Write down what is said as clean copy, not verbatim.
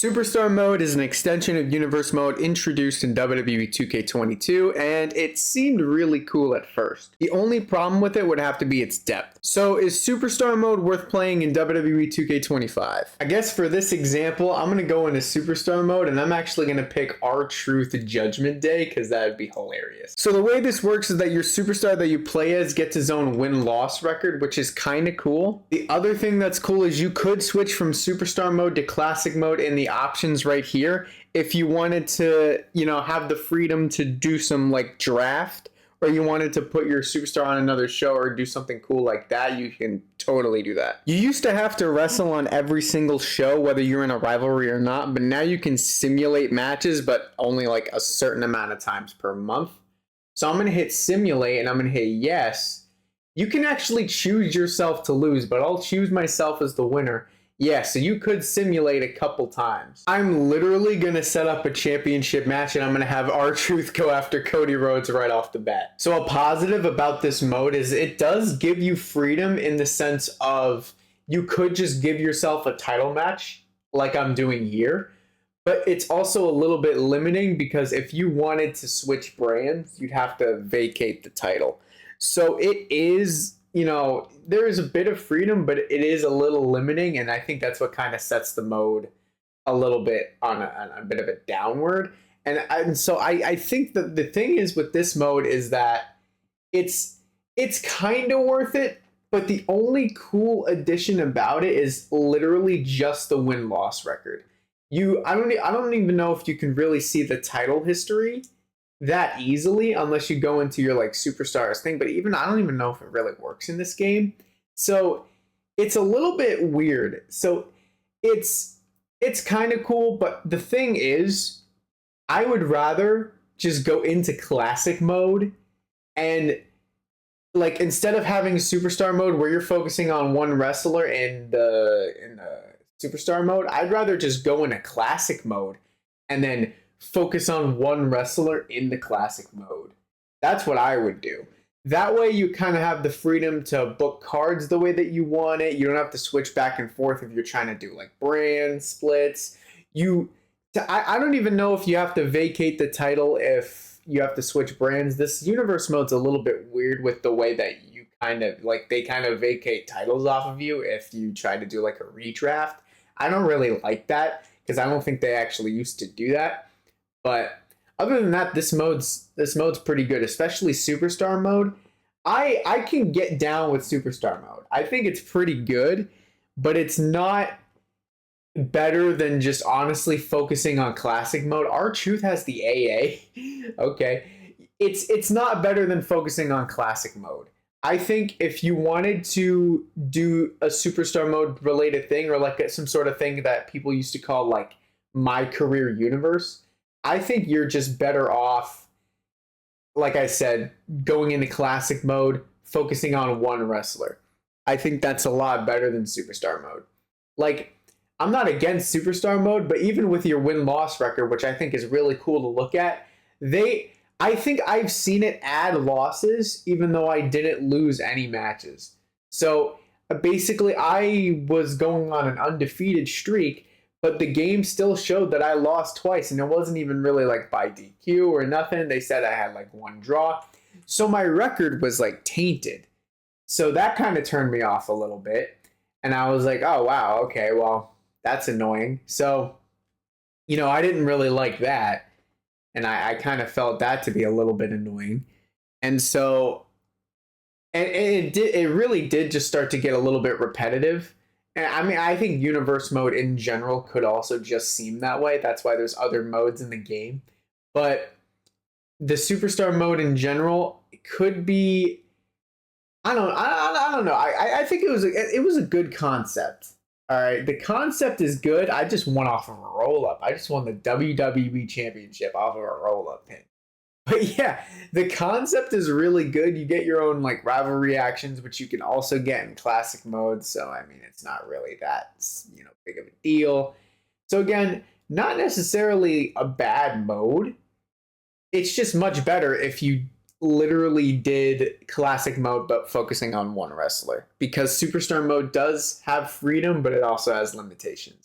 Superstar mode is an extension of universe mode introduced in WWE 2K22, and it seemed really cool at first. The only problem with it would have to be its depth. So is Superstar mode worth playing in WWE 2K25? I guess for this example, I'm going to go into Superstar mode, and I'm actually going to pick R-Truth Judgment Day, because that would be hilarious. So the way this works is that your superstar that you play as gets his own win-loss record, which is kind of cool. The other thing that's cool is you could switch from Superstar mode to Classic mode in the options right here if you wanted to, have the freedom to do some like draft, or you wanted to put your superstar on another show or do something cool like that. You can totally do that. You used to have to wrestle on every single show, whether you're in a rivalry or not, but now you can simulate matches, but only like a certain amount of times per month. So I'm going to hit simulate and I'm going to hit yes. You can actually choose yourself to lose, but I'll choose myself as the winner. Yeah, so you could simulate a couple times. I'm literally going to set up a championship match and I'm going to have R-Truth go after Cody Rhodes right off the bat. So a positive about this mode is it does give you freedom in the sense of you could just give yourself a title match like I'm doing here. But it's also a little bit limiting because if you wanted to switch brands, you'd have to vacate the title. So it is, there is a bit of freedom, but it is a little limiting, and I think that's what kind of sets the mode a little bit on a bit of a downward. And so I think that the thing is with this mode is that it's kind of worth it, but the only cool addition about it is literally just the win-loss record. I don't even know if you can really see the title history that easily unless you go into your like superstars thing, but even I don't even know if it really works in this game. So it's a little bit weird. So it's kind of cool, but the thing is I would rather just go into classic mode and like instead of having superstar mode where you're focusing on one wrestler in the superstar mode, I'd rather just go in a classic mode and then focus on one wrestler in the classic mode. That's what I would do. That way you kind of have the freedom to book cards the way that you want it. You don't have to switch back and forth if you're trying to do like brand splits. I don't even know if you have to vacate the title if you have to switch brands. This universe mode's a little bit weird with the way that you they kind of vacate titles off of you if you try to do like a redraft. I don't really like that because I don't think they actually used to do that. But other than that, this mode's pretty good, especially Superstar mode. I can get down with Superstar mode. I think it's pretty good, but it's not better than just honestly focusing on Classic mode. R-Truth has the AA. Okay. It's not better than focusing on Classic mode. I think if you wanted to do a Superstar mode related thing or like some sort of thing that people used to call like My Career Universe, I think you're just better off, like I said, going into classic mode, focusing on one wrestler. I think that's a lot better than superstar mode. Like, I'm not against superstar mode, but even with your win-loss record, which I think is really cool to look at, I think I've seen it add losses, even though I didn't lose any matches. So basically, I was going on an undefeated streak, but the game still showed that I lost twice, and it wasn't even really like by DQ or nothing. They said I had like one draw. So my record was like tainted. So that kind of turned me off a little bit. And I was like, oh, wow, okay, well, that's annoying. So, I didn't really like that. And I kind of felt that to be a little bit annoying. And so, and it really did just start to get a little bit repetitive. And I mean, I think universe mode in general could also just seem that way. That's why there's other modes in the game. But the superstar mode in general could be, I don't know. I think it was a good concept. All right, the concept is good. I just won off of a roll up. I just won the WWE Championship off of a roll up pin. But yeah, the concept is really good. You get your own like rivalry actions, which you can also get in classic mode. So I mean, it's not really that big of a deal. So again, not necessarily a bad mode. It's just much better if you literally did classic mode, but focusing on one wrestler, because superstar mode does have freedom, but it also has limitations.